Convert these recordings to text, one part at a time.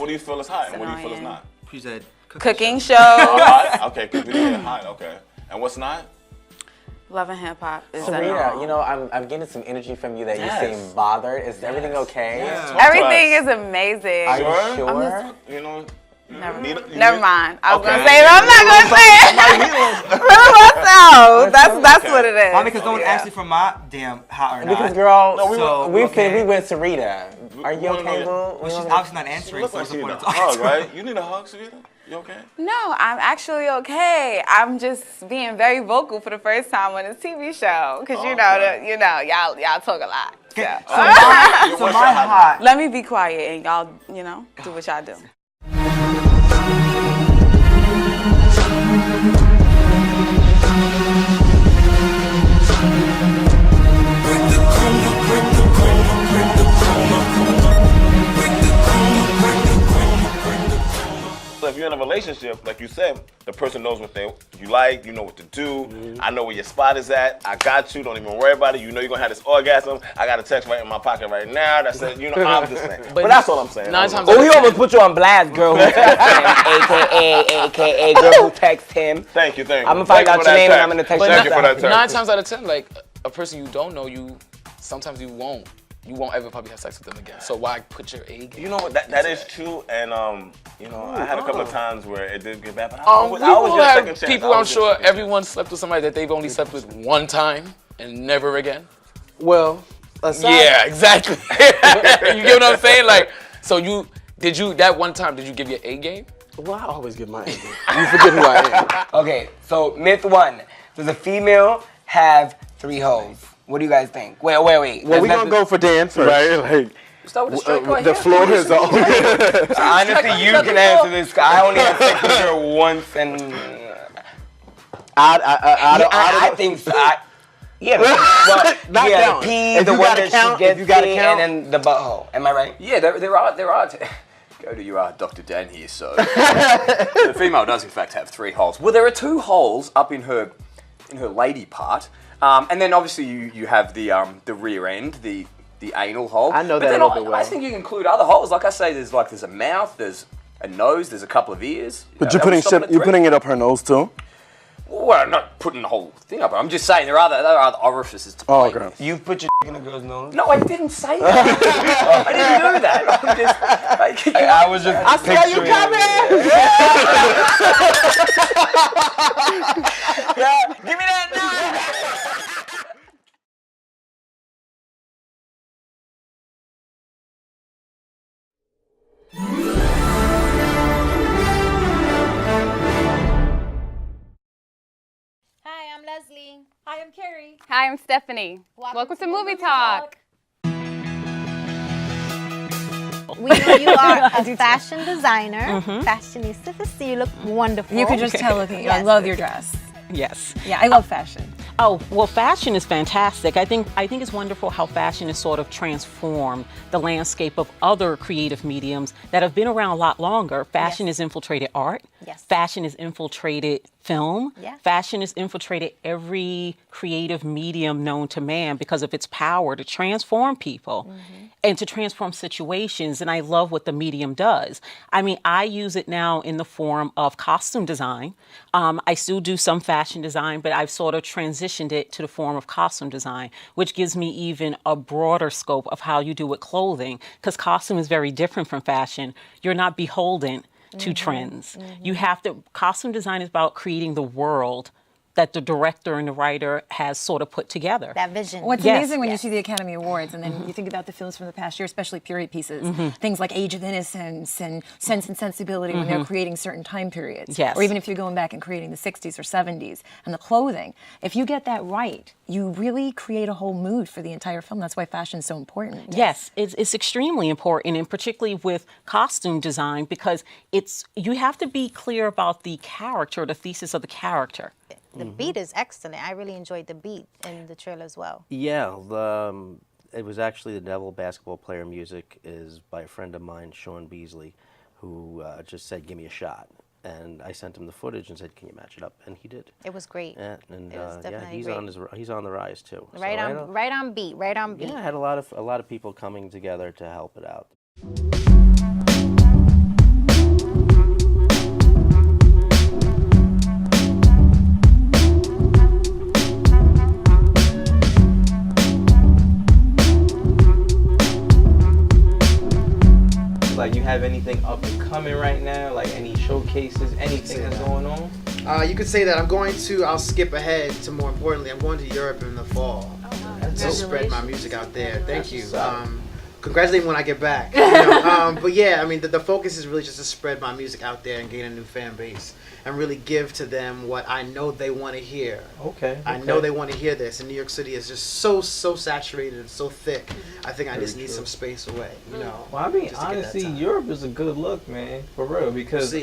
what do you feel is hot and what do you feel is not? She said Cooking shows. Hot? Okay, cooking is hot. Okay. And what's not? Love and hip hop. Sarita, you know, I'm getting some energy from you that you seem bothered. Is everything okay? Yeah. Everything is amazing. Are you sure? You know. Never mind. I was gonna say it. I'm not gonna say it. Really myself. That's what it is. Mommy, because no one asked me for my damn hot or not. Because girl, we went Sarita. Are you okay, boo? Well, she's obviously not answering. Look So like what's you the need point a of hug, talking? right? You need a hug, Sarita? You okay? No, I'm actually okay. I'm just being very vocal for the first time on this TV show because y'all talk a lot. So, So my hot. let me be quiet and y'all, do what y'all do. So if you're in a relationship, like you said, the person knows what you like, you know what to do. I know where your spot is at. I got you. Don't even worry about it. You know you're gonna have this orgasm. I got a text right in my pocket right now that says, I'm just saying. But that's all I'm saying. He almost put you on blast, girl. Who texts him, AKA girl who texts him. Thank you. I'm gonna find out your name and I'm gonna text you. Thank you for that text. 9 times out of 10, like a person you don't know, sometimes you won't ever probably have sex with them again. So why put your A game? You know what? That is true, and I had a couple of times where it did get bad, but I We always all get a second have chance. people, I'm sure everyone slept with somebody that they've only slept with one time and never again. Well, yeah, exactly. You get what I'm saying? Like, so that one time, did you give your A game? Well, I always give my A game. You forget who I am. Okay, so myth 1. Does a female have 3 hoes? What do you guys think? Wait. Well, we're gonna go for Dan first. Right? Like, Start with a straight right the floor is all. Honestly, you can answer this. I only had sex with her once, and I think so. The pee, the one that she gets in, and then the butthole. Am I right? Yeah, there are. Go to your Dr. Dan here, so. The female does in fact have 3 holes. Well, there are 2 holes up in her lady part, and then obviously you have the rear end, the anal hole. I know but that then a little bit well. I think you can include other holes. Like I say, there's a mouth, there's a nose, there's a couple of ears. But you're putting it up her nose too. Well, I'm not putting the whole thing up. I'm just saying there are other orifices to play. Okay. You put your in a girl's nose? No, I didn't say that. I didn't do that. I'm just. I was just. I saw you coming. Yeah, give me that now. Hi, I'm Leslie. Hi, I'm Carrie. Hi, I'm Stephanie. Welcome to Movie Talk. We know you are a fashion designer, fashionista. So you look wonderful. You could just tell looking. I love your dress. Yes. Yeah, I love fashion. Oh, well, fashion is fantastic. I think it's wonderful how fashion has sort of transformed the landscape of other creative mediums that have been around a lot longer. Fashion has infiltrated art. Yes. Fashion has infiltrated film. Yeah. Fashion has infiltrated every creative medium known to man because of its power to transform people and to transform situations. And I love what the medium does. I mean, I use it now in the form of costume design. I still do some fashion design, but I've sort of transitioned it to the form of costume design, which gives me even a broader scope of how you do with clothing, because costume is very different from fashion. You're not beholden to trends. You have to, costume design is about creating the world that the director and the writer has sort of put together. That vision. What's amazing when you see the Academy Awards and then you think about the films from the past year, especially period pieces, things like Age of Innocence and Sense and Sensibility when they're creating certain time periods. Yes. Or even if you're going back and creating the 60s or 70s and the clothing. If you get that right, you really create a whole mood for the entire film. That's why fashion is so important. Yes, it's extremely important, and particularly with costume design, because you have to be clear about the character, the thesis of the character. The beat is excellent. I really enjoyed the beat in the trailer as well. Yeah, it was actually the Devil basketball player music is by a friend of mine, Sean Beasley, who just said, "Give me a shot." And I sent him the footage and said, "Can you match it up?" And he did. It was great. Yeah, and It was definitely he's on the rise too. Right so on beat. Yeah, I had a lot of people coming together to help it out. have anything up and coming right now? Like any showcases, anything that's going on? You could say that I'll skip ahead to more importantly, I'm going to Europe in the fall to spread my music out there. Thank you. Congratulate me when I get back. But yeah, I mean, the focus is really just to spread my music out there and gain a new fan base and really give to them what I know they want to hear. Okay. I know they want to hear this. And New York City is just so saturated and so thick. I think I just need some space away, Well, I mean, honestly, Europe is a good look, man, for real. Because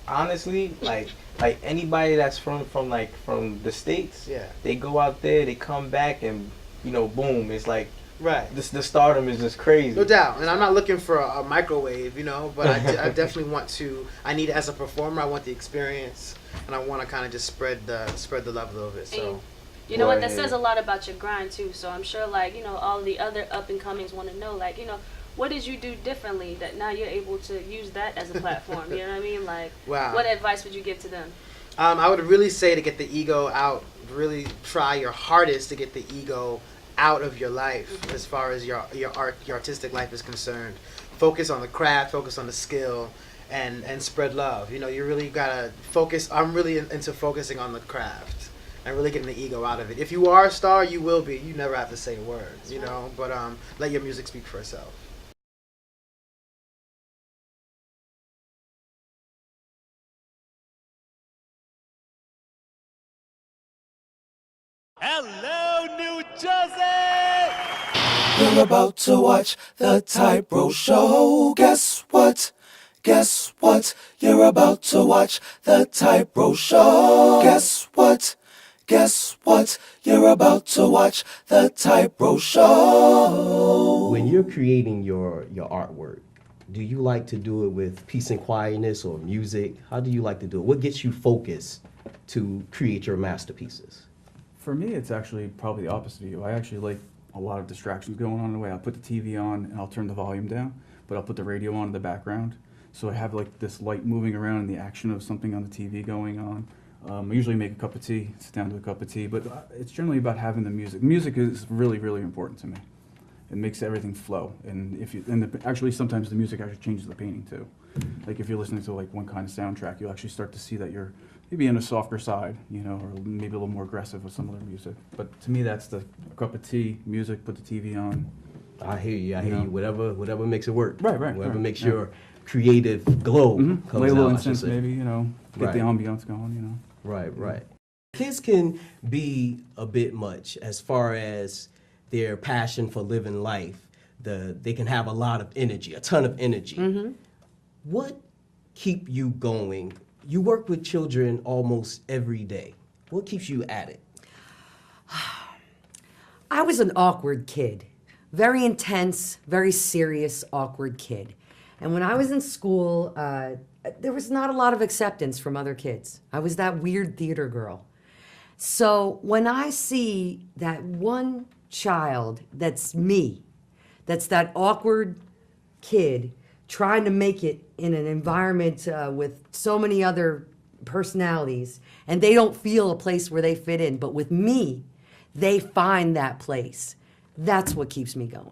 honestly, like anybody that's from the States, they go out there, they come back, and boom, it's like. Right. The stardom is just crazy. No doubt. And I'm not looking for a microwave, but I definitely want to, as a performer, I want the experience, and I want to kind of just spread the love a little bit. So. You know what? That says a lot about your grind, too. So I'm sure, all the other up-and-comings want to know, what did you do differently that now you're able to use that as a platform? You know what I mean? Wow. What advice would you give to them? I would really say to get the ego out, really try your hardest to get the ego out of your life as far as your artistic life is concerned. Focus on the craft, focus on the skill, and spread love. You really gotta focus. I'm really into focusing on the craft and really getting the ego out of it. If you are a star, you will be. You never have to say words, but let your music speak for itself. Hello, New Jersey! You're about to watch the Type-Bro Show. Guess what? Guess what? You're about to watch the Type-Bro Show. Guess what? Guess what? You're about to watch the Type-Bro Show. When you're creating your artwork, do you like to do it with peace and quietness or music? How do you like to do it? What gets you focused to create your masterpieces? For me, it's actually probably the opposite of you. I actually like a lot of distractions going on in the way. I'll put the TV on and I'll turn the volume down, but I'll put the radio on in the background. So I have this light moving around and the action of something on the TV going on. I usually make a cup of tea, sit down to a cup of tea, but it's generally about having the music. Music is really, really important to me. It makes everything flow. And actually sometimes the music actually changes the painting too. Like if you're listening to one kind of soundtrack, you'll actually start to see that you're maybe on a softer side, or maybe a little more aggressive with some of their music. But to me, that's the cup of tea, music, put the TV on. I hear you. I hear you. Whatever makes it work. Right. Whatever makes your creative glow comes Lay a little out, incense, maybe, get the ambiance going, Right. Kids can be a bit much as far as their passion for living life. They can have a lot of energy, a ton of energy. What keep you going? You work with children almost every day. What keeps you at it? I was an awkward kid. Very intense, very serious, awkward kid. And when I was in school, there was not a lot of acceptance from other kids. I was that weird theater girl. So when I see that one child that's me, that's that awkward kid trying to make it in an environment with so many other personalities, and they don't feel a place where they fit in, but with me, they find that place. That's what keeps me going.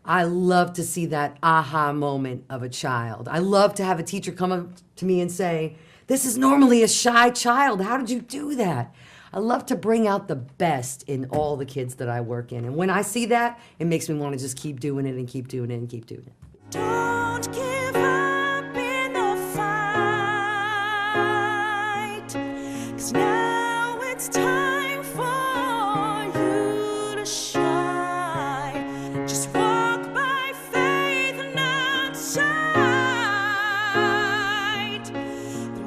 I love to see that aha moment of a child. I love to have a teacher come up to me and say, "This is normally a shy child. How did you do that?" I love to bring out the best in all the kids that I work in. And when I see that, it makes me want to just keep doing it and keep doing it and keep doing it. Don't give up in the fight, 'cause now it's time for you to shine. Just walk by faith and not sight.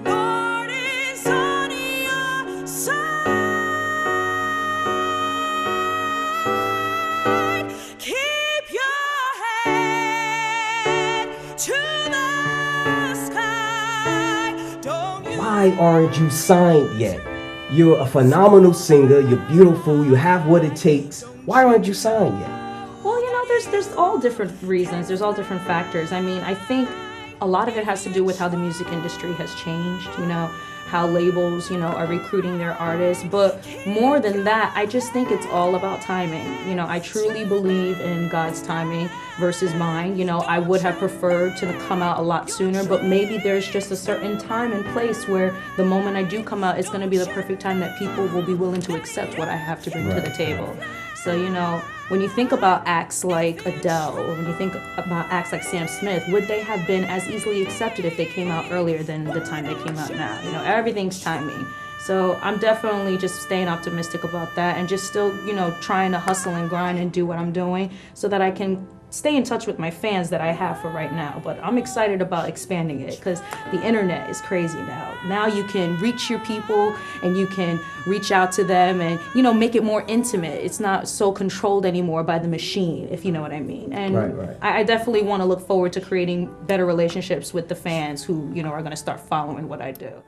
The Lord is on your side. Keep your head to the sky. Don't you Why aren't you signed yet? You're a phenomenal singer, you're beautiful, you have what it takes. Why aren't you signed yet? Well, there's all different reasons. There's all different factors. I mean, I think a lot of it has to do with how the music industry has changed, you know, how labels, you know, are recruiting their artists. But more than that, I just think it's all about timing. You know, I truly believe in God's timing versus mine. You know, I would have preferred to come out a lot sooner, but maybe there's just a certain time and place where the moment I do come out, it's going to be the perfect time that people will be willing to accept what I have to bring to the table. So, you know, when you think about acts like Adele, or when you think about acts like Sam Smith, would they have been as easily accepted if they came out earlier than the time they came out now? You know, everything's timing. So I'm definitely just staying optimistic about that and just still, you know, trying to hustle and grind and do what I'm doing so that I can stay in touch with my fans that I have for right now. But I'm excited about expanding it because the internet is crazy now. Now you can reach your people and you can reach out to them and, you know, make it more intimate. It's not so controlled anymore by the machine, if you know what I mean. And I definitely want to look forward to creating better relationships with the fans who, you know, are going to start following what I do.